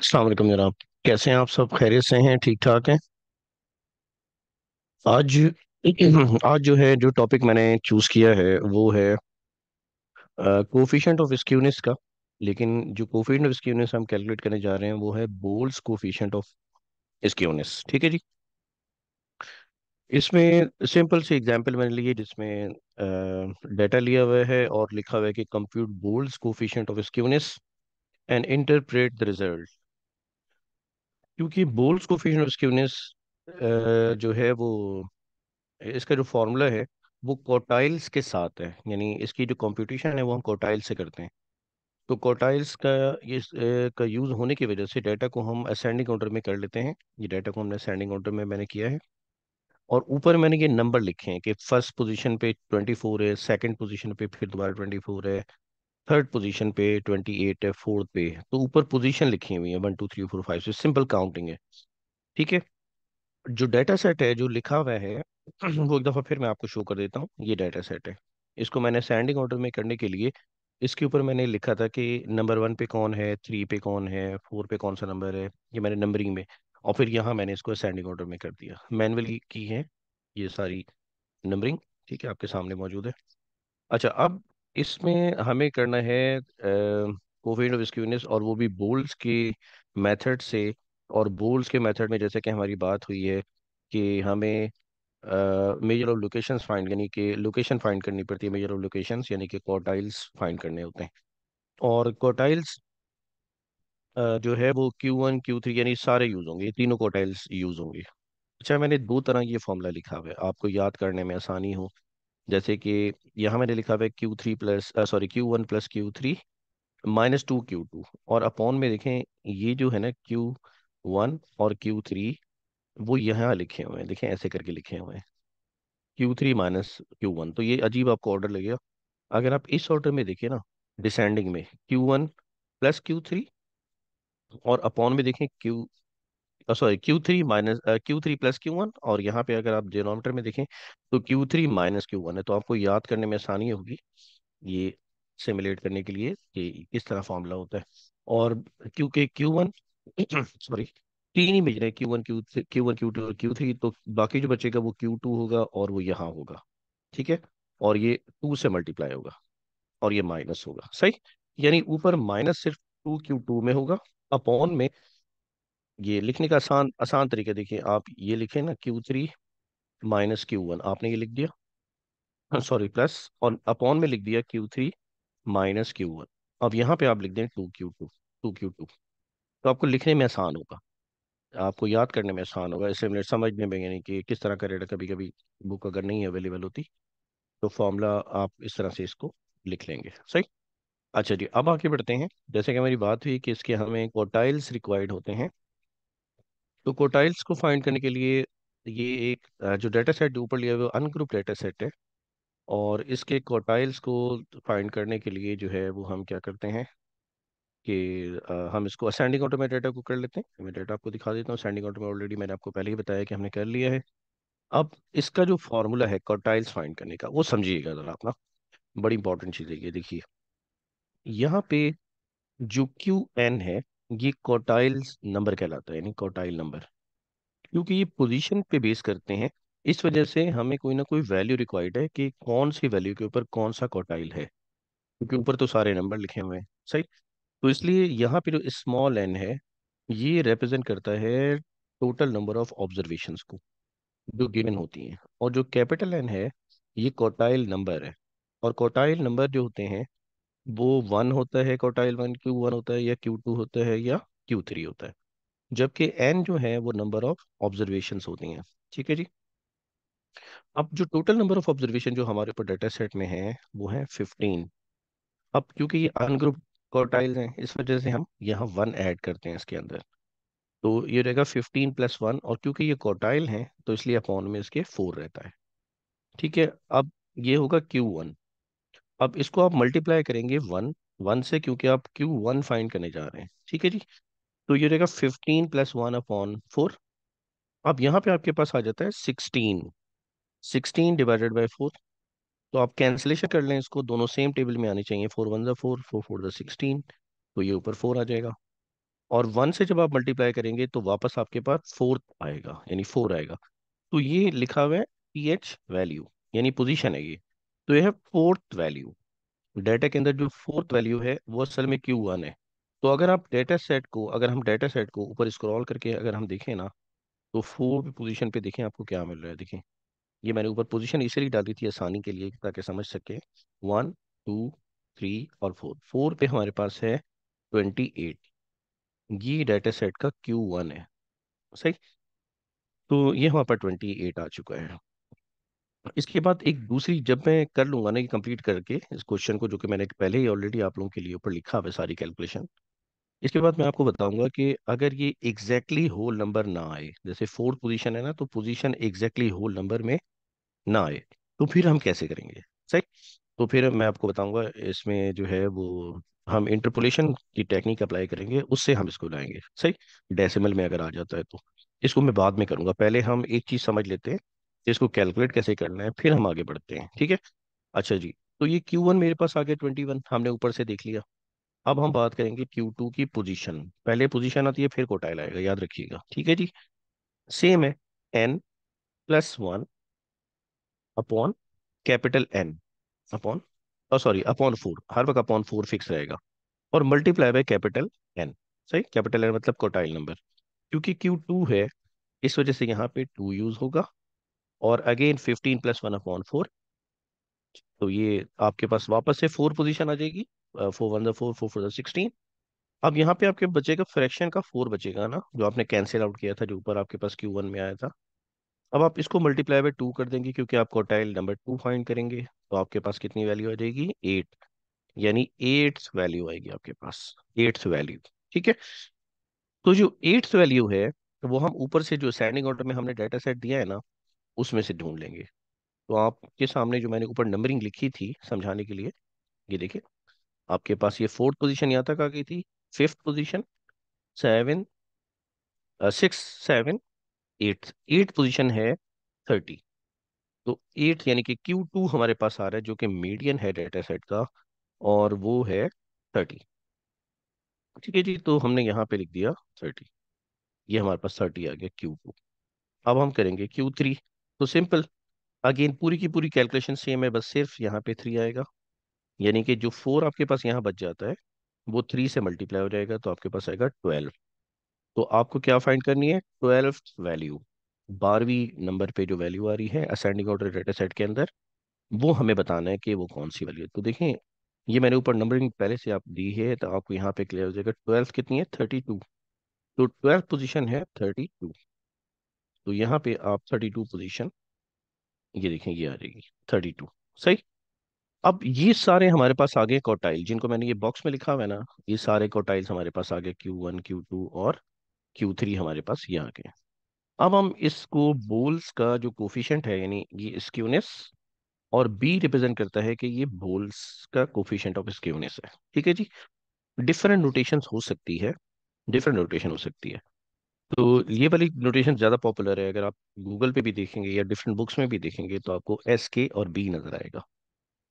अस्सलाम वालेकुम जनाब। कैसे हैं आप? सब खैरियत से हैं? ठीक ठाक हैं? आज आज जो है, जो टॉपिक मैंने चूज किया है वो है कोफिशिएंट ऑफ स्क्यूनेस का। लेकिन जो कोफिशिएंट ऑफ स्क्यूनेस हम कैलकुलेट करने जा रहे हैं वो है बोल्स कोफिशिएंट ऑफ स्क्यूनेस। ठीक है जी। इसमें सिंपल सी एग्जांपल मैंने ली है जिसमें डाटा लिया हुआ है और लिखा हुआ है कि compute Bowley's coefficient of skewness and interpret the result. क्योंकि बोल्स कोफिशिएंट ऑफ स्क्यूनेस जो है वो, इसका जो फॉर्मूला है वो क्वार्टाइल्स के साथ है, यानी इसकी जो कंप्यूटेशन है वो हम क्वार्टाइल से करते हैं। तो क्वार्टाइल्स का ये का यूज़ होने की वजह से डाटा को हम असेंडिंग ऑर्डर में कर लेते हैं। ये डाटा को हमने असेंडिंग ऑर्डर में मैंने किया है। और ऊपर मैंने ये नंबर लिखे हैं कि फर्स्ट पोजीशन पे 24 है, सेकंड पोजीशन पे फिर दोबारा 24 है, थर्ड पोजीशन पे 28 है, फोर्थ पे। तो ऊपर पोजीशन लिखी हुई है 1 2 3 4 5 से, सिंपल काउंटिंग है। ठीक है। जो डाटा सेट है जो लिखा हुआ है वो एक दफ़ा फिर मैं आपको शो कर देता हूँ। ये डाटा सेट है। इसको मैंने असेंडिंग ऑर्डर में करने के लिए इसके ऊपर मैंने लिखा था कि नंबर 1 पे कौन है, 3 पे कौन है, 4 पे कौन सा नंबर है। ये मैंने नंबरिंग में, और फिर यहाँ मैंने इसको असेंडिंग ऑर्डर में कर दिया, मैनुअली की है ये सारी नंबरिंग। ठीक है, आपके सामने मौजूद है। अच्छा, अब इसमें हमें करना है कोफिशिएंट ऑफ स्क्यूनेस, और वो भी बोल्स के मेथड से। और बोल्स के मेथड में जैसे कि हमारी बात हुई है कि हमें मेजर ऑफ लोकेशंस फाइंड, यानी कि लोकेशन फाइंड करनी पड़ती है। मेजर ऑफ लोकेशंस यानी कि क्वार्टाइल्स फाइंड करने होते हैं। और क्वार्टाइल्स जो है वो Q1 Q3 यानी सारे यूज होंगे, ये तीनों क्वार्टाइल्स यूज होंगे। अच्छा, मैंने दो तरह ये फॉर्मूला लिखा हुआ है आपको याद करने में आसानी हो। जैसे कि यहाँ मैंने लिखा हुआ है Q1 + Q3 -2 Q2, और अपॉन में देखें ये जो है ना Q1 और Q3, वो यहाँ लिखे हुए हैं, देखें ऐसे करके लिखे हुए हैं Q3 - Q1। तो ये अजीब आपको ऑर्डर लगेगा। अगर आप इस ऑर्डर में देखिए ना, डिसेंडिंग में Q1 + Q3, और अपॉन में देखें Q3 + Q1, और यहाँ पे अगर आप डिनोमिनेटर में देखें तो Q3 - Q1 है। तो आपको याद करने में आसानी होगी ये सिमुलेट करने के लिए कि किस तरह फॉर्मूला होता है। और क्योंकि Q1 सॉरी, तीन ही मेजर है, Q1 Q2 और Q3, तो बाकी जो बचेगा वो Q2 होगा और वो यहाँ होगा। ठीक है। और ये 2 से मल्टीप्लाई होगा और ये माइनस होगा, सही। यानी ऊपर माइनस सिर्फ 2Q2 में होगा। अपॉन में ये लिखने का आसान आसान तरीका देखिए, आप ये लिखें ना Q3 - Q1, आपने ये लिख दिया, सॉरी प्लस, और अपॉन में लिख दिया Q3 - Q1। अब यहाँ पे आप लिख दें 2Q2। तो आपको लिखने में आसान होगा, आपको याद करने में आसान होगा, इसलिए मिनट समझने में, यानी कि किस तरह का रेट। कभी कभी बुक अगर नहीं अवेलेबल होती तो फॉर्मूला आप इस तरह से इसको लिख लेंगे, सही। अच्छा जी, अब आगे बढ़ते हैं। जैसे कि हमारी बात हुई कि इसके हमें क्वार्टाइल्स रिक्वायर्ड होते हैं। तो क्वार्टाइल्स को फाइंड करने के लिए ये एक जो डाटा सेट ऊपर लिया हुआ है वो अनग्रुप डाटा सेट है। और इसके क्वार्टाइल्स को फाइंड करने के लिए जो है वो हम क्या करते हैं कि हम इसको असेंडिंग ऑर्डर में डाटा को कर लेते हैं। मैं डाटा आपको दिखा देता हूँ असेंडिंग ऑर्डर में, ऑलरेडी मैंने आपको पहले ही बताया कि हमने कर लिया है। अब इसका जो फॉर्मूला है क्वार्टाइल्स फाइंड करने का वो समझिएगा जरा अपना, बड़ी इंपॉर्टेंट चीज़ है ये। देखिए यहाँ पे जो Qn है ये क्वार्टाइल्स नंबर कहलाता है, यानी क्वार्टाइल नंबर। क्योंकि ये पोजीशन पे बेस करते हैं, इस वजह से हमें कोई ना कोई वैल्यू रिक्वायर्ड है कि कौन सी वैल्यू के ऊपर कौन सा क्वार्टाइल है, क्योंकि ऊपर तो सारे नंबर लिखे हुए हैं, सही। तो इसलिए यहाँ पे जो स्मॉल एन है ये रिप्रेजेंट करता है टोटल नंबर ऑफ ऑब्जर्वेशंस को जो गिवन होती हैं। और जो कैपिटल एन है ये क्वार्टाइल नंबर है। और क्वार्टाइल नंबर जो होते हैं वो 1 होता है, क्वार्टाइल 1 Q1 होता है, या Q2 होता है, या Q3 होता है। जबकि एन जो है वो नंबर ऑफ ऑब्जर्वेशंस होती हैं। ठीक है जी। अब जो टोटल नंबर ऑफ ऑब्जर्वेशन जो हमारे ऊपर डाटा सेट में है वो है 15। अब क्योंकि ये अनग्रुप क्वार्टाइल्स हैं इस वजह से हम यहाँ 1 ऐड करते हैं इसके अंदर। तो ये रहेगा 15 + 1, और क्योंकि ये क्वार्टाइल हैं तो इसलिए अपॉन में इसके 4 रहता है। ठीक है। अब ये होगा Q1। अब इसको आप मल्टीप्लाई करेंगे 1 से, क्योंकि आप Q1 फाइंड करने जा रहे हैं। ठीक है जी। तो ये रहेगा 15 + 1/4। अब यहाँ पे आपके पास आ जाता है 16। 16 ÷ 4। तो आप कैंसिलेशन कर लें इसको, दोनों सेम टेबल में आनी चाहिए। 4 × 1 = 4, 4 × 4 = 16। तो ये ऊपर 4 आ जाएगा। और 1 से जब आप मल्टीप्लाई करेंगे तो वापस आपके पास फोर्थ आएगा, यानी 4 आएगा। तो ये लिखा हुआ है पीएच वैल्यू, यानी पोजीशन है ये। तो यह है फोर्थ वैल्यू। डाटा के अंदर जो फोर्थ वैल्यू है वो असल में Q1 है। तो अगर हम डेटा सेट को ऊपर स्क्रॉल करके अगर हम देखें ना, तो फोर्थ पोजीशन पे देखें आपको क्या मिल रहा है। देखें, ये मैंने ऊपर पोजीशन इसलिए डाली थी आसानी के लिए ताकि समझ सके। 1 2 3 और 4, 4 पे हमारे पास है 28। ये डाटा सेट का Q1 है, सही। तो ये हमारे पास 28 आ चुका है। इसके बाद एक दूसरी, जब मैं कर लूंगा ना ये कंप्लीट करके इस क्वेश्चन को, जो कि मैंने पहले ही ऑलरेडी आप लोगों के लिए ऊपर लिखा हुआ है सारी कैलकुलेशन, इसके बाद मैं आपको बताऊंगा कि अगर ये एग्जैक्टली होल नंबर ना आए, जैसे फोर्थ पोजीशन है ना, तो पोजीशन एग्जैक्टली होल नंबर में ना आए, तो फिर हम कैसे करेंगे, सही। तो फिर मैं आपको बताऊंगा इसमें जो है वो हम इंटरपोलेशन की टेक्निक अप्लाई करेंगे, उससे हम इसको लाएंगे, सही। डेसिमल में अगर आ जाता है तो इसको मैं बाद में करूंगा, पहले हम एक चीज समझ लेते हैं कि इसको कैलकुलेट कैसे करना है, फिर हम आगे बढ़ते हैं, ठीक है। अच्छा जी, तो ये Q1 मेरे पास आ गया 21, हमने ऊपर से देख लिया। अब हम बात करेंगे Q2 की पोजीशन। पहले पोजीशन आती है फिर कोटाइल आएगा, याद रखिएगा, ठीक है जी। सेम है, N+1 upon capital N upon, sorry upon 4, हर वक्त अपॉन 4 फिक्स रहेगा, और मल्टीप्लाई बाय कैपिटल N, सही। कैपिटल N मतलब कोटाइल नंबर। क्योंकि Q2 है, इस वजह से यहाँ पे 2 यूज होगा, और अगेन 15+1/4। तो ये आपके पास वापस से 4 पोजीशन आ जाएगी। 4 1 4, 4 4 16। अब यहाँ पे आपके बचेगा फ्रैक्शन का 4 बचेगा ना, जो आपने कैंसिल आउट किया था, जो ऊपर आपके पास Q1 में आया था। अब आप इसको मल्टीप्लाई बाय 2 कर देंगे, क्योंकि आप क्वार्टाइल नंबर 2 फाइंड करेंगे। तो आपके पास कितनी वैल्यू आ जाएगी, 8। यानी एट्थ वैल्यू आएगी आपके पास, एट्थ वैल्यू, ठीक है। तो जो एट्थ वैल्यू है, वो हम ऊपर से जो असेंडिंग ऑर्डर में हमने डाटा सेट दिया है ना, उसमें से ढूंढ लेंगे। तो आपके सामने जो मैंने ऊपर नंबरिंग लिखी थी समझाने के लिए, ये देखिए, आपके पास ये फोर्थ पोजीशन यहाँ तक आ गई थी, fifth position, 7, 6 7, eighth, eighth position है 30। तो एट्थ यानी कि Q2 हमारे पास आ रहा है, जो कि मीडियन है डाटा सेट का, और वो है 30, ठीक है जी। तो हमने यहाँ पे लिख दिया 30, ये हमारे पास 30 आ गया Q2। अब हम करेंगे Q3। तो सिंपल, अगेन पूरी की पूरी कैलकुलेशन सेम है, बस सिर्फ यहाँ पे 3 आएगा। यानी कि जो 4 आपके पास यहाँ बच जाता है, वो 3 से मल्टीप्लाई हो जाएगा, तो आपके पास आएगा 12। तो आपको क्या फाइंड करनी है, 12th वैल्यू। 12वीं नंबर पे जो वैल्यू आ रही है असेंडिंग ऑर्डर डाटा सेट के अंदर, वो हमें बताना है कि वो कौन सी वैल्यू है। तो देखें, ये मैंने ऊपर नंबरिंग पहले से आप दी है, तो आपको यहाँ पे क्लियर हो जाएगा। 12 कितनी है, 32। तो 12th पोजीशन है 32। तो यहाँ पे आप 32 पोजीशन, ये देखें, ये आ जाएगी 32, सही। अब ये सारे हमारे पास आ गए क्वार्टाइल, जिनको मैंने ये बॉक्स में लिखा हुआ है ना, ये सारे क्वार्टाइल्स हमारे पास आ गए, Q1 Q2 और Q3 हमारे पास ये आ गए। अब हम इसको बोल्स का जो कोफिशिएंट है, यानी ये स्क्यूनेस, और बी रिप्रेजेंट करता है कि ये बोल्स का कोफिशिएंट ऑफ स्क्यूनेस है, ठीक है जी। डिफरेंट नोटेशंस हो सकती है, डिफरेंट नोटेशन हो सकती है। तो ये वाली नोटेशन ज़्यादा पॉपुलर है, अगर आप गूगल पे भी देखेंगे या डिफरेंट बुक्स में भी देखेंगे तो आपको SK और B नजर आएगा।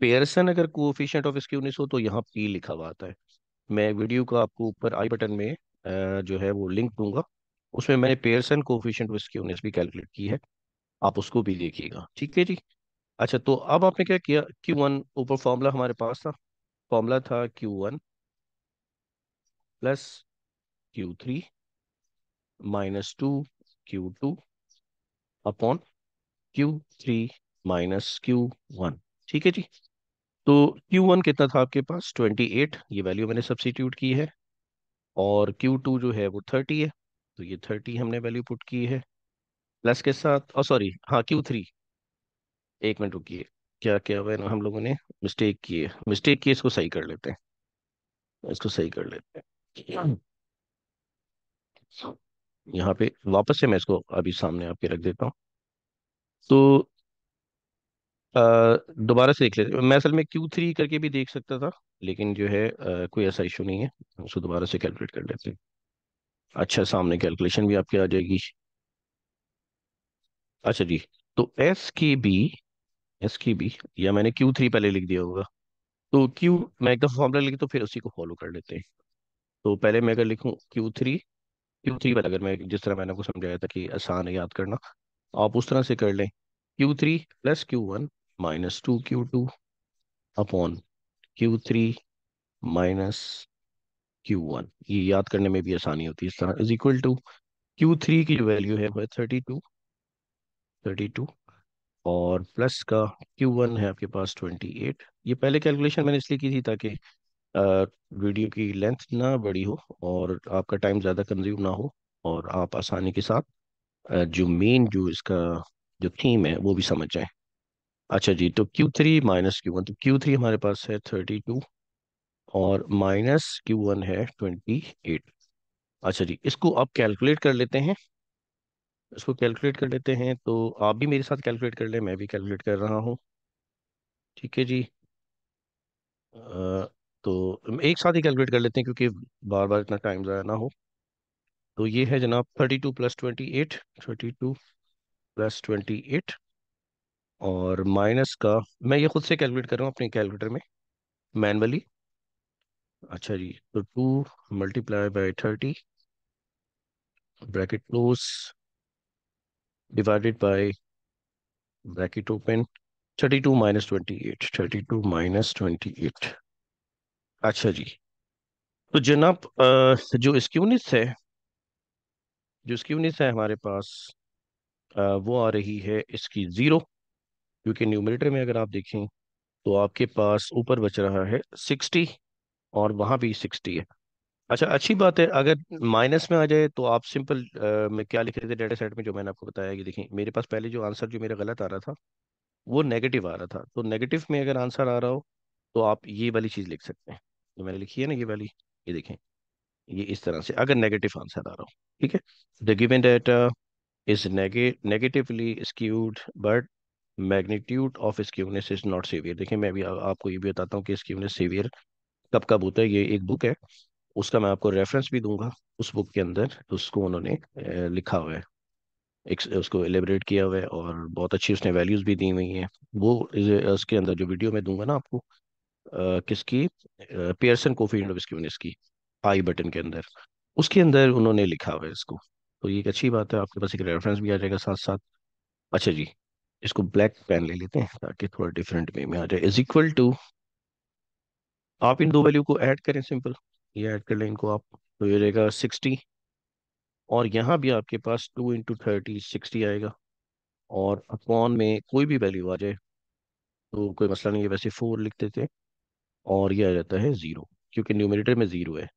पेयरसन अगर कोफिशिएंट ऑफ स्क्यूनेस हो तो यहाँ P लिखा हुआ आता है। मैं वीडियो को आपको ऊपर आई बटन में जो है वो लिंक दूंगा, उसमें मैंने पेयरसन कोफिशिएंट ऑफ स्क्यूनेस भी कैलकुलेट की है, आप उसको भी देखिएगा, ठीक है जी। अच्छा, तो अब आपने क्या किया, Q1 ऊपर फॉर्मूला हमारे पास था, फॉर्मूला था Q1 + Q3 -2 Q2 upon Q3 - Q1, ठीक है जी। तो Q1 कितना था आपके पास, 28, ये वैल्यू मैंने सब्स्टिट्यूट की है। और Q2 जो है वो 30 है, तो ये 30 हमने वैल्यू पुट की है, प्लस के साथ, और सॉरी हाँ Q3, एक मिनट रुकिए, क्या क्या हुआ है ना, हम लोगों ने मिस्टेक की, इसको सही कर लेते हैं, इसको सही कर लेते हैं। यहाँ पे वापस से मैं इसको अभी सामने आपके रख देता हूँ। तो अ, दोबारा से देख लेते हैं। मैं असल में Q3 करके भी देख सकता था, लेकिन जो है कोई ऐसा इशू नहीं है, उसको दोबारा से कैलकुलेट कर लेते हैं। अच्छा, सामने कैलकुलेशन भी आपकी आ जाएगी। अच्छा जी, तो एस की बी, या मैंने Q3 पहले लिख दिया होगा। तो क्यू, मैं एक दफ़ा फॉर्मूला लिख तो फिर उसी को फॉलो कर लेते हैं। तो पहले मैं अगर लिखूं क्यू थ्री वाला, अगर मैं जिस तरह मैंने आपको समझाया था कि आसान है याद करना, आप उस तरह से कर लें। Q3 + Q1 - 2Q2 upon Q3 - Q1, ये याद करने में भी आसानी होती है इस तरह, इज इक्वल टू Q3 की जो वैल्यू है वो है 32 और प्लस का Q1 है आपके पास 28। ये पहले कैलकुलेशन मैंने इसलिए की थी ताकि वीडियो की लेंथ ना बड़ी हो और आपका टाइम ज़्यादा कंज्यूम ना हो, और आप आसानी के साथ जो मेन जो इसका जो थीम है वो भी समझ जाएं। अच्छा जी, तो Q3 - Q1, तो Q3 हमारे पास है 32 और -Q1 है 28। अच्छा जी, इसको आप कैलकुलेट कर लेते हैं। इसको कैलकुलेट कर लेते हैं, तो आप भी मेरे साथ कैलकुलेट कर लें, मैं भी कैलकुलेट कर रहा हूँ। ठीक है जी। तो हम एक साथ ही कैलकुलेट कर लेते हैं क्योंकि बार बार इतना टाइम ज़ाया ना हो। तो ये है जनाब 32 + 28, 32 + 28, और माइनस का, मैं ये खुद से कैलकुलेट कर रहा हूँ अपने कैलकुलेटर में मैनुअली। अच्छा जी, तो 2 × 30 bracket close divided by bracket open, 32 - 28, 32 - 28। अच्छा जी, तो जनाब जो स्क्यूनिस है, जो स्क्यूनिस है हमारे पास, वो आ रही है इसकी ज़ीरो, क्योंकि न्यूमरेटर में अगर आप देखें तो आपके पास ऊपर बच रहा है 60 और वहाँ भी 60 है। अच्छा, अच्छी बात है, अगर माइनस में आ जाए तो आप सिंपल में क्या लिख रहे थे डेटा सेट में, जो मैंने आपको बताया कि देखिए मेरे पास पहले जो आंसर जो मेरा गलत आ रहा था वो नेगेटिव आ रहा था, तो नेगेटिव में अगर आंसर आ रहा हो तो आप ये वाली चीज़ लिख सकते हैं जो मैंने लिखी है ना, ये वाली, ये देखें, ये इस तरह से अगर नेगेटिव आंसर आ रहा हो। ठीक है, the given data is negatively skewed but magnitude of skewness is not severe. देखिए मैं भी आपको ये भी बताता हूँ कि स्क्यूनेस सेवियर कब कब होता है। ये एक बुक है, उसका मैं आपको रेफरेंस भी दूंगा। उस बुक के अंदर उसको उन्होंने लिखा हुआ है, एक उसको एलिब्रेट किया हुआ है, और बहुत अच्छी उसने वैल्यूज भी दी हुई हैं। वो उसके अंदर जो वीडियो मैं दूंगा ना आपको, किसकी, पियर्सन कोफील्ड ऑफ स्क्यूनेस की, आई बटन के अंदर, उसके अंदर उन्होंने लिखा हुआ है इसको। तो ये एक अच्छी बात है, आपके पास एक रेफरेंस भी आ जाएगा साथ साथ। अच्छा जी, इसको ब्लैक पेन ले लेते हैं ताकि थोड़ा डिफरेंट वे में आ जाए। इज इक्वल टू, आप इन दो वैल्यू को ऐड करें सिंपल, ये ऐड कर लें इनको आप, तो ये रहेगा 60, और यहाँ भी आपके पास 2 × 30 60 आएगा, और अपॉन में कोई भी वैल्यू आ जाए तो कोई मसला नहीं है, वैसे 4 लिख देते हैं, और ये आ जाता है 0, क्योंकि न्यूमरेटर में 0 है,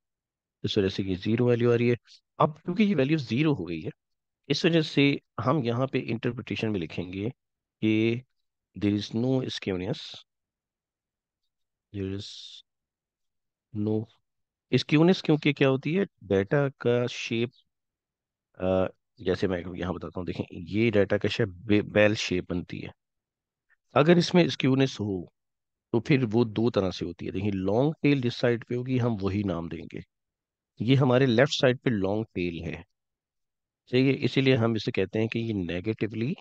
इस वजह से ये 0 वैल्यू आ रही है। अब क्योंकि ये वैल्यू 0 हो गई है, इस वजह से हम यहाँ पे इंटरप्रिटेशन में लिखेंगे कि there is no skewness, there is no skewness, क्योंकि क्या होती है डाटा का शेप, जैसे मैं यहाँ बताता हूँ, देखें ये डाटा का शेप बेल शेप बनती है। अगर इसमें स्क्यूनेस हो तो फिर वो दो तरह से होती है। देखिए लॉन्ग टेल जिस साइड पे होगी हम वही नाम देंगे, ये हमारे लेफ्ट साइड पे लॉन्ग टेल है, चाहिए, इसीलिए हम इसे कहते हैं कि ये नेगेटिवली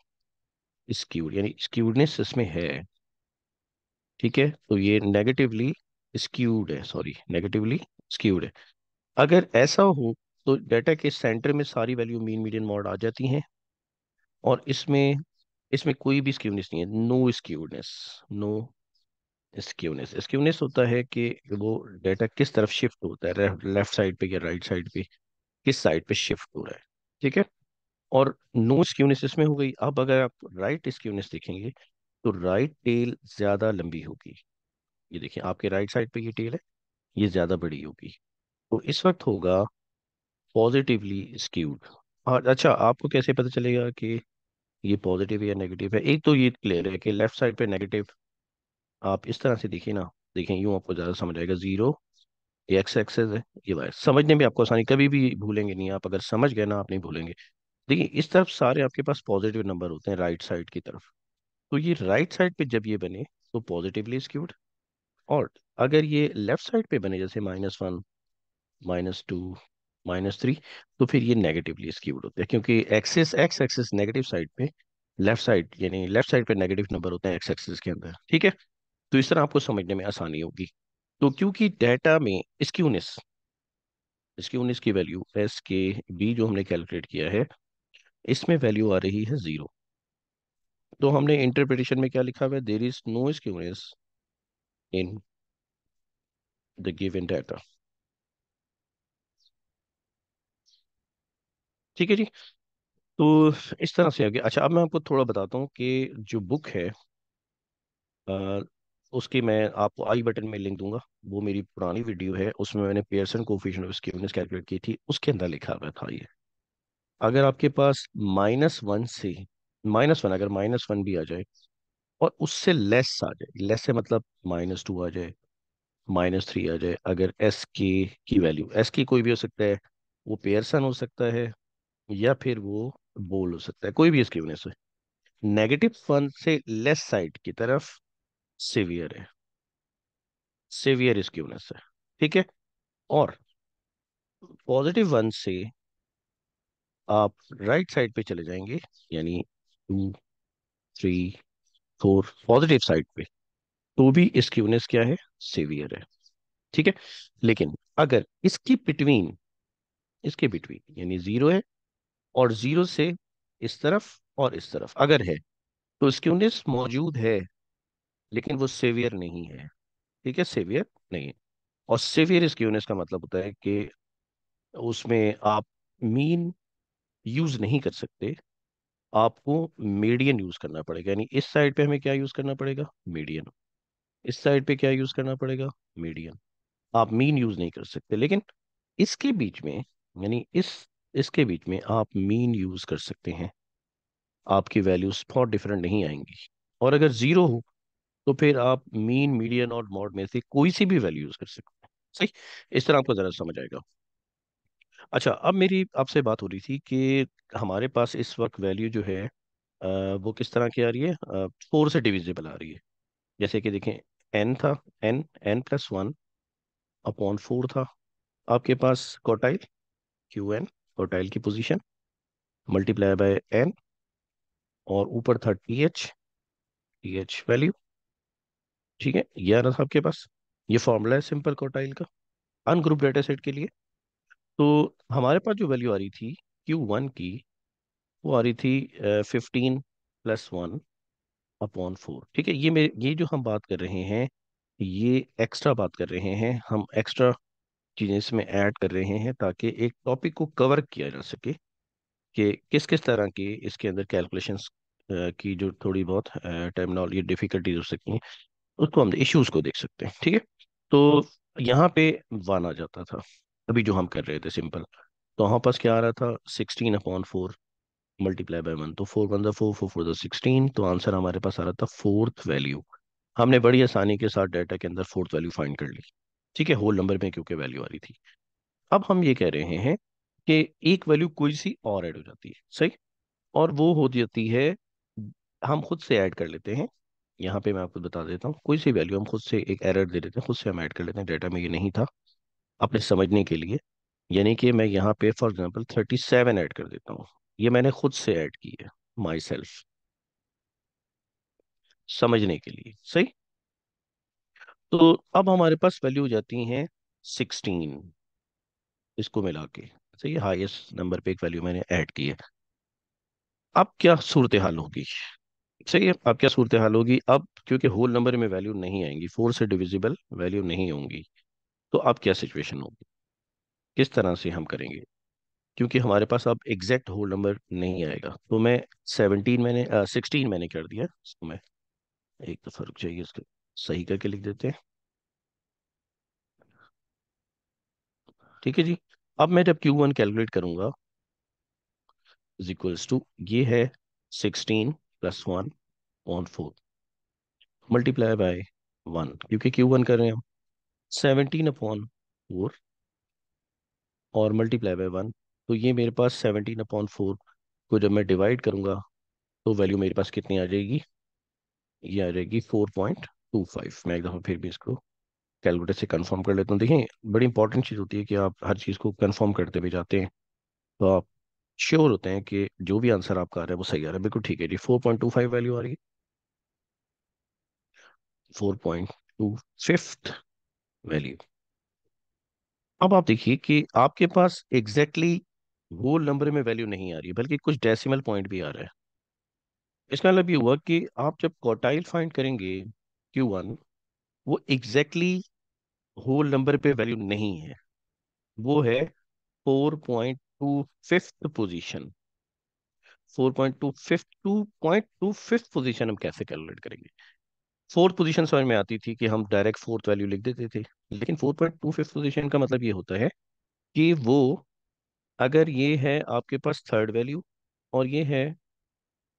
स्क्यूड, यानी स्क्यूडनेस इसमें है। ठीक है, तो ये नेगेटिवली स्क्यूड है, सॉरी नेगेटिवली स्क्यूड है। अगर ऐसा हो तो डाटा के सेंटर में सारी वैल्यू मीन मीडियन मॉड आ जाती हैं, और इसमें इसमें कोई भी स्क्यूनेस नहीं है, नो स्क्यूडनेस, नो स्क्यूनेस। स्क्यूनेस होता है कि वो डाटा किस तरफ शिफ्ट होता है, लेफ्ट साइड पे या राइट साइड पे, किस साइड पे शिफ्ट हो रहा है। ठीक है, और नो स्क्यूनेस इसमें हो गई। अब अगर आप राइट स्क्यूनेस देखेंगे तो राइट टेल ज्यादा लंबी होगी, ये देखिए आपके राइट साइड पे ये टेल है, ये ज्यादा बड़ी होगी, तो इस वक्त होगा पॉजिटिवली स्क्यूड। और अच्छा, आपको कैसे पता चलेगा कि ये पॉजिटिव या नेगेटिव है? एक तो ये क्लियर है कि लेफ्ट साइड पे नेगेटिव, आप इस तरह से देखिए ना, देखें यूं आपको ज्यादा समझ आएगा। 0 ये एक्स एक्सेस है, ये वाई, समझने में आपको आसानी, कभी भी भूलेंगे नहीं आप, अगर समझ गए ना आप नहीं भूलेंगे। देखिए इस तरफ सारे आपके पास पॉजिटिव नंबर होते हैं राइट साइड की तरफ, तो ये राइट साइड पे जब ये बने तो पॉजिटिवली स्क्यूड, और अगर ये लेफ्ट साइड पे बने जैसे -1, -2, -3, तो फिर ये नेगेटिवली स्क्यूड होते हैं, क्योंकि axis x axis negative side पे, लेफ्ट साइड यानी लेफ्ट साइड पे नेगेटिव नंबर होते हैं एक्स एक्सिस के अंदर। ठीक है, तो इस तरह आपको समझने में आसानी होगी। तो क्योंकि डेटा में स्क्यूनेस स्क्यूनेस की वैल्यू एस के बी जो हमने कैलकुलेट किया है, इसमें वैल्यू आ रही है 0। तो हमने इंटरप्रिटेशन में क्या लिखा हुआ है, there is no skewness in the given data. ठीक है जी। तो इस तरह से आगे, अच्छा अब मैं आपको थोड़ा बताता हूँ कि जो बुक है, अ, उसकी मैं आपको आई बटन में लिंक दूंगा। वो मेरी पुरानी वीडियो है, उसमें मैंने Pearson coefficient of skewness calculate की थी, उसके अंदर लिखा हुआ था ये। अगर आपके पास -1 से -1, अगर -1 भी आ जाए और उससे लेस आ जाए, लेस से मतलब -2 आ जाए, -3 आ जाए, अगर एस के की वैल्यू, एस की कोई भी हो सकता है, वो पेयरसन हो सकता है या फिर वो बोल हो सकता है, कोई भी इसकी वजह से -1 से लेस साइड की तरफ सिवियर है, सिवियर इसकी वजह से। ठीक है। और +1 से आप राइट साइड पे चले जाएंगे, यानी 2, 3, 4 पॉजिटिव साइड पे, तो भी इसकी यूनिस क्या है, सेवियर है। ठीक है। लेकिन अगर इसके बिटवीन यानी 0 है और 0 से इस तरफ और इस तरफ अगर है, तो इसकी यूनिस मौजूद है, लेकिन वो सेवियर नहीं है। ठीक है, सेवियर नहीं है। और सेवियर इसकी यूनिस का मतलब होता है कि उसमें आप मीन यूज नहीं कर सकते, आपको मीडियन यूज करना पड़ेगा। यानी इस साइड पे हमें क्या यूज करना पड़ेगा, मीडियन। इस साइड पे क्या यूज करना पड़ेगा, मीडियन। आप मीन यूज नहीं कर सकते, लेकिन इसके बीच में, यानी इसके बीच में आप मीन यूज कर सकते हैं, आपकी वैल्यूज बहुत डिफरेंट नहीं आएंगी। और अगर 0 हो, तो फिर आप मीन, मीडियन और मॉड में से कोई सी भी वैल्यू यूज कर सकते हैं। सही। इस तरह आपको जरा समझ आएगा। अच्छा, अब मेरी आपसे बात हो रही थी कि हमारे पास इस वक्त वैल्यू जो है, वो किस तरह की आ रही है, 4 से डिविजिबल आ रही है। जैसे कि देखें, एन था, n+1/4 था आपके पास क्वार्टाइल, QN क्वार्टाइल की पोजीशन, मल्टीप्लाई बाय n, और ऊपर था TH वैल्यू। ठीक है, ये आ रहा था आपके पास। ये फॉर्मूला है सिंपल क्वार्टाइल का अनग्रुप डेटा सेट के लिए। तो हमारे पास जो वैल्यू आ रही थी Q1 की, वो आ रही थी 15+1/4। ठीक है, ये जो हम बात कर रहे हैं, ये एक्स्ट्रा बात कर रहे हैं, हम एक्स्ट्रा चीज़ें इसमें ऐड कर रहे हैं ताकि एक टॉपिक को कवर किया जा सके कि किस किस तरह की इसके अंदर कैलकुलेशंस की जो थोड़ी बहुत टर्मिनोलॉजी डिफिकल्टीज हो सकती हैं, उसको हम इश्यूज को देख सकते हैं। ठीक है। तो यहाँ पे 1 आ जाता था, अभी जो हम कर रहे थे सिंपल। तो हमारे पास क्या आ रहा था, 16/4 मल्टीप्लाई बाय 1, तो 4 1 4, 4 4 16, तो आंसर हमारे पास आ रहा था फोर्थ वैल्यू। हमने बड़ी आसानी के साथ डाटा के अंदर फोर्थ वैल्यू फाइंड कर ली। ठीक है, होल नंबर में क्योंकि वैल्यू आ रही थी। अब हम ये कह रहे हैं कि एक वैल्यू कोई सी और ऐड हो जाती है, सही। और वो हो जाती है, हम खुद से ऐड कर लेते हैं। यहाँ पे मैं आपको बता देता हूँ, कोई सी वैल्यू हम खुद से एक एरर दे देते हैं, खुद से हम ऐड कर लेते हैं, डाटा में ये नहीं था, अपने समझने के लिए। यानी कि मैं यहाँ पे फॉर एग्जांपल 37 ऐड कर देता हूँ, ये मैंने खुद से ऐड की है, माई सेल्फ, समझने के लिए, सही। तो अब हमारे पास वैल्यू हो जाती हैं 16, इसको मिला के। सही, हाईएस्ट नंबर पे एक वैल्यू मैंने ऐड की है। अब क्या सूरत हाल होगी, सही है, अब क्या सूरत हाल होगी, अब क्योंकि होल नंबर में वैल्यू नहीं आएंगी, 4 से डिविजिबल वैल्यू नहीं होंगी, तो अब क्या सिचुएशन होगी, किस तरह से हम करेंगे। क्योंकि हमारे पास अब एग्जैक्ट होल नंबर नहीं आएगा, तो मैं 16 मैंने कर दिया, इसको मैं एक दफा रुक जाइए, इसको सही करके लिख देते हैं। ठीक है जी। अब मैं जब Q1 कैलकुलेट करूंगा, इज इक्वल्स टू, ये है 16+1/4 मल्टीप्लाई बाय 1, क्योंकि Q1 कर रहे हैं हम, 17/4 और मल्टीप्लाई बाय 1। तो ये मेरे पास 17/4 को जब मैं डिवाइड करूंगा, तो वैल्यू मेरे पास कितनी आ जाएगी, ये आ जाएगी 4.25। मैं एक दफ़ा फिर भी इसको कैलकुलेटर से कंफर्म कर लेता हूँ। देखिए, बड़ी इंपॉर्टेंट चीज़ होती है कि आप हर चीज़ को कंफर्म करते हुए जाते हैं, तो आप श्योर होते हैं कि जो भी आंसर आपका आ रहा है वो सही आ रहा है। बिल्कुल ठीक है जी, 4.25 वैल्यू आ रही है, 4.2 फिफ्थ वैल्यू। अब आप देखिए कि आपके पास एग्जैक्टली होल नंबर में वैल्यू नहीं आ रही है, बल्कि कुछ डेसिमल पॉइंट भी आ रहा है। इसका मतलब ये हुआ कि आप जब क्वार्टाइल फाइंड करेंगे Q1, वो एग्जैक्टली होल नंबर पे वैल्यू नहीं है, वो है 4.25 पोजीशन। 4.25 पोजीशन हम कैसे कैलकुलेट करेंगे? फोर्थ पोजीशन समझ में आती थी कि हम डायरेक्ट फोर्थ वैल्यू लिख देते थे, लेकिन 4.25 पोजीशन का मतलब ये होता है कि वो, अगर ये है आपके पास थर्ड वैल्यू, और ये है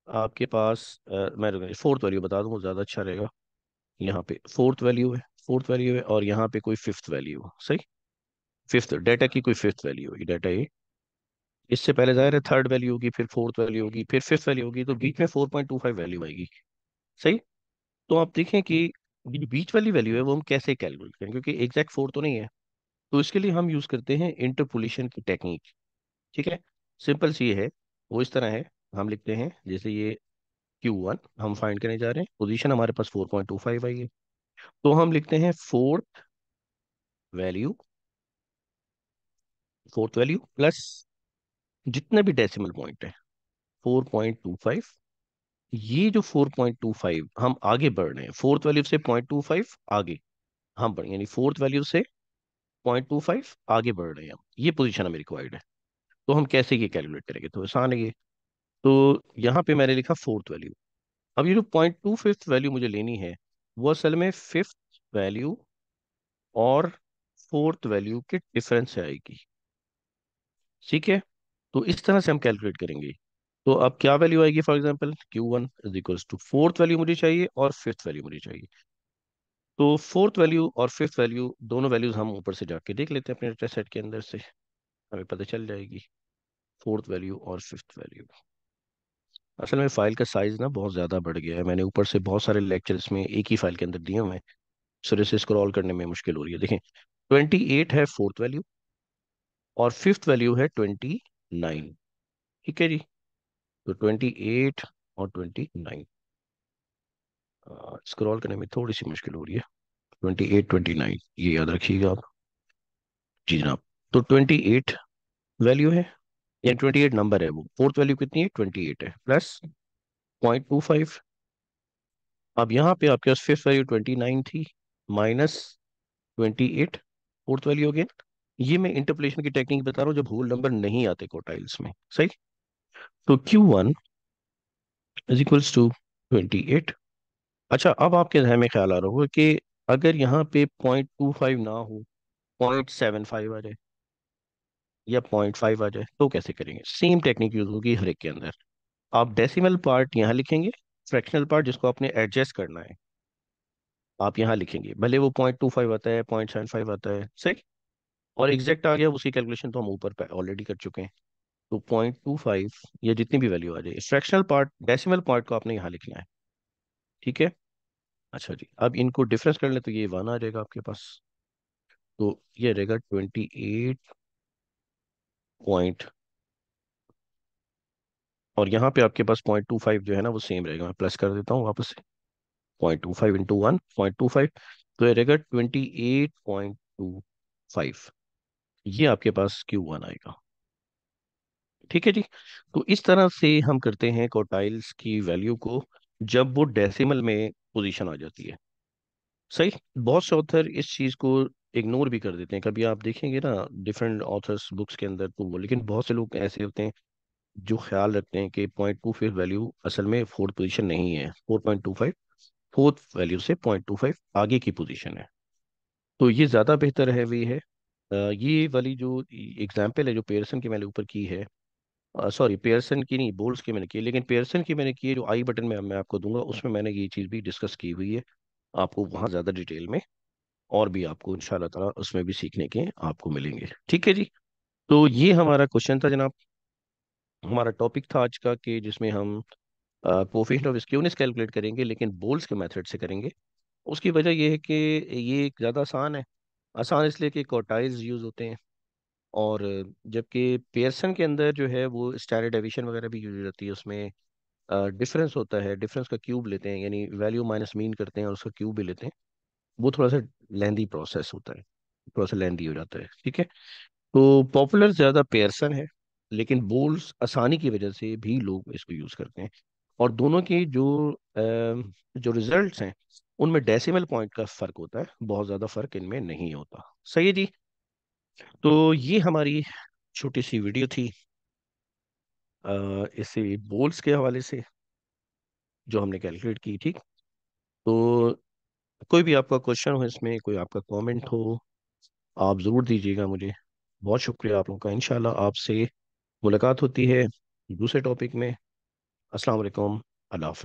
आपके पास मैं फोर्थ वैल्यू बता दूं वो ज़्यादा अच्छा रहेगा। यहाँ पे फोर्थ वैल्यू है, फोर्थ वैल्यू है, और यहाँ पे कोई फिफ्थ वैल्यू, सही, फिफ्थ डाटा की कोई फिफ्थ वैल्यू होगी, डाटा ये। इससे पहले जाहिर है थर्ड वैल्यू होगी, फिर फोर्थ वैल्यू होगी, फिर फिफ्थ वैल्यू होगी, तो बीच में 4.25 वैल्यू आएगी, सही। तो आप देखें कि ये जो बीच वाली वैल्यू है वो हम कैसे कैलकुलेट करें, क्योंकि एग्जैक्ट फोर तो नहीं है। तो इसके लिए हम यूज करते हैं इंटरपोलेशन की टेक्निक। ठीक है, सिंपल सी है, वो इस तरह है। हम लिखते हैं जैसे ये Q1 हम फाइंड करने जा रहे हैं, पोजीशन हमारे पास 4.25 आई है, तो हम लिखते हैं वैल्यू फोर्थ वैल्यू प्लस जितने भी डेसिमल पॉइंट है 4.25। ये जो 4.25 हम आगे बढ़ रहे हैं, फोर्थ वैल्यू से 0.25 आगे हम बढ़, यानी फोर्थ वैल्यू से 0.25 आगे बढ़ रहे हैं हम, ये पोजीशन हमें रिक्वायर्ड है। तो हम कैसे ये कैलकुलेट करेंगे? तो आसान है ये। तो यहाँ पे मैंने लिखा फोर्थ वैल्यू। अब ये जो 0.25 वैल्यू मुझे लेनी है, वो असल में फिफ्थ वैल्यू और फोर्थ वैल्यू के डिफरेंस से आएगी। ठीक है, तो इस तरह से हम कैलकुलेट करेंगे। तो अब क्या वैल्यू आएगी? For example Q1 is equals to fourth value मुझे चाहिए और फिफ्थ वैल्यू मुझे चाहिए। तो फोर्थ वैल्यू और फिफ्थ वैल्यू दोनों वैल्यूज हम ऊपर से जाके देख लेते हैं अपने डेटा सेट के अंदर से, हमें पता चल जाएगी फोर्थ वैल्यू और फिफ्थ वैल्यू। असल में फाइल का साइज ना बहुत ज़्यादा बढ़ गया है, मैंने ऊपर से बहुत सारे लेक्चर्स में एक ही फाइल के अंदर दिए हुए हैं, सिरे से स्क्रॉल करने में मुश्किल हो रही है। देखें, 28 है फोर्थ वैल्यू, और फिफ्थ वैल्यू है 29। ठीक है जी, तो 28 और 29 स्क्रॉल करने में थोड़ी सी मुश्किल हो रही है। 28 29 ये याद रखिएगा आप। जी जनाब, तो 28 वैल्यू है, या 28 नंबर है, वो फोर्थ वैल्यू कितनी है? 28 है, प्लस 0.25। अब यहाँ पे आपके पास फिफ्थ वैल्यू 29 थी, माइनस 28 फोर्थ वैल्यू हो गया। ये मैं इंटरपोलेशन की टेक्निक बता रहा हूँ जब होल नंबर नहीं आते क्वार्टाइल्स में, सही। तो Q1 इज इक्वल्स टू 28। अच्छा, अब आपके जहन में ख्याल आ रहा होगा कि अगर यहाँ पे 0.25 ना हो, 0.75 आ जाए या 0.5 आ जाए, तो कैसे करेंगे? सेम टेक्निक यूज होगी हर एक के अंदर। आप डेसिमल पार्ट यहाँ लिखेंगे, फ्रैक्शनल पार्ट जिसको आपने एडजस्ट करना है आप यहाँ लिखेंगे, भले वो 0.25 आता है, 0.75 आता है, सही। और एग्जैक्ट आ गया, उसकी कैलकुलेशन तो हम ऊपर ऑलरेडी कर चुके हैं। तो 0.25 या जितनी भी वैल्यू आ जाए, फ्रैक्शनल पार्ट डेसिमल पार्ट को आपने यहाँ लिखना है। ठीक है, अच्छा जी, अब इनको डिफरेंस कर ले तो ये 1 आ जाएगा आपके पास। तो ये रहेगा 28 पॉइंट, और यहाँ पे आपके पास 0.25 जो है ना वो सेम रहेगा, मैं प्लस कर देता हूँ वापस से। 0.25 इंटू 1 0.25, तो ये रहेगा 28.25। ये आपके पास Q1 आएगा। ठीक है जी, तो इस तरह से हम करते हैं क्वार्टाइल्स की वैल्यू को जब वो डेसिमल में पोजीशन आ जाती है, सही। बहुत से ऑथर इस चीज़ को इग्नोर भी कर देते हैं, कभी आप देखेंगे ना डिफरेंट ऑथर्स बुक्स के अंदर, तो वो, लेकिन बहुत से लोग ऐसे होते हैं जो ख्याल रखते हैं कि 0.25 वैल्यू असल में फोर्थ पोजीशन नहीं है, 4.25 फोर्थ वैल्यू से 0.25 आगे की पोजीशन है। तो ये ज़्यादा बेहतर है, वे है ये वाली जो एग्जाम्पल है जो पेयरसन की मैंने ऊपर की है, सॉरी पेयरसन की नहीं, बोल्स की मैंने की है, लेकिन पेयरसन की मैंने की है जो आई बटन में मैं आपको दूंगा, उसमें मैंने ये चीज़ भी डिस्कस की हुई है, आपको वहाँ ज़्यादा डिटेल में और भी आपको इंशाल्लाह ताला उसमें भी सीखने के आपको मिलेंगे। ठीक है जी, तो ये हमारा क्वेश्चन था जनाब, हमारा टॉपिक था आज का, कि जिसमें हम कोफिशिएंट ऑफ स्क्यूनेस कैलकुलेट करेंगे, लेकिन बोल्स के मेथड से करेंगे। उसकी वजह यह है कि ये ज़्यादा आसान है। आसान इसलिए कि क्वार्टाइल्स यूज़ होते हैं, और जबकि पेयरसन के अंदर जो है वो स्टैंडर्ड डेविएशन वगैरह भी यूज होती है, उसमें डिफरेंस होता है, डिफरेंस का क्यूब लेते हैं, यानी वैल्यू माइनस मीन करते हैं और उसका क्यूब भी लेते हैं। वो थोड़ा सा लेंदी प्रोसेस होता है। थोड़ा सा लेंदी हो जाता है, ठीक है। तो पॉपुलर ज़्यादा पेयरसन है, लेकिन बोल्स आसानी की वजह से भी लोग इसको यूज़ करते हैं। और दोनों की जो रिजल्ट्स हैं उनमें डेसिमल पॉइंट का फ़र्क होता है, बहुत ज़्यादा फ़र्क इनमें नहीं होता। सही है जी। तो ये हमारी छोटी सी वीडियो थी इसी बोल्स के हवाले से, जो हमने कैलकुलेट की, ठीक। तो कोई भी आपका क्वेश्चन हो इसमें, कोई आपका कमेंट हो, आप ज़रूर दीजिएगा मुझे। बहुत शुक्रिया आप लोगों का। इंशाल्लाह आपसे मुलाकात होती है दूसरे टॉपिक में। अस्सलाम वालेकुम। अल्लाह हाफ़िज़।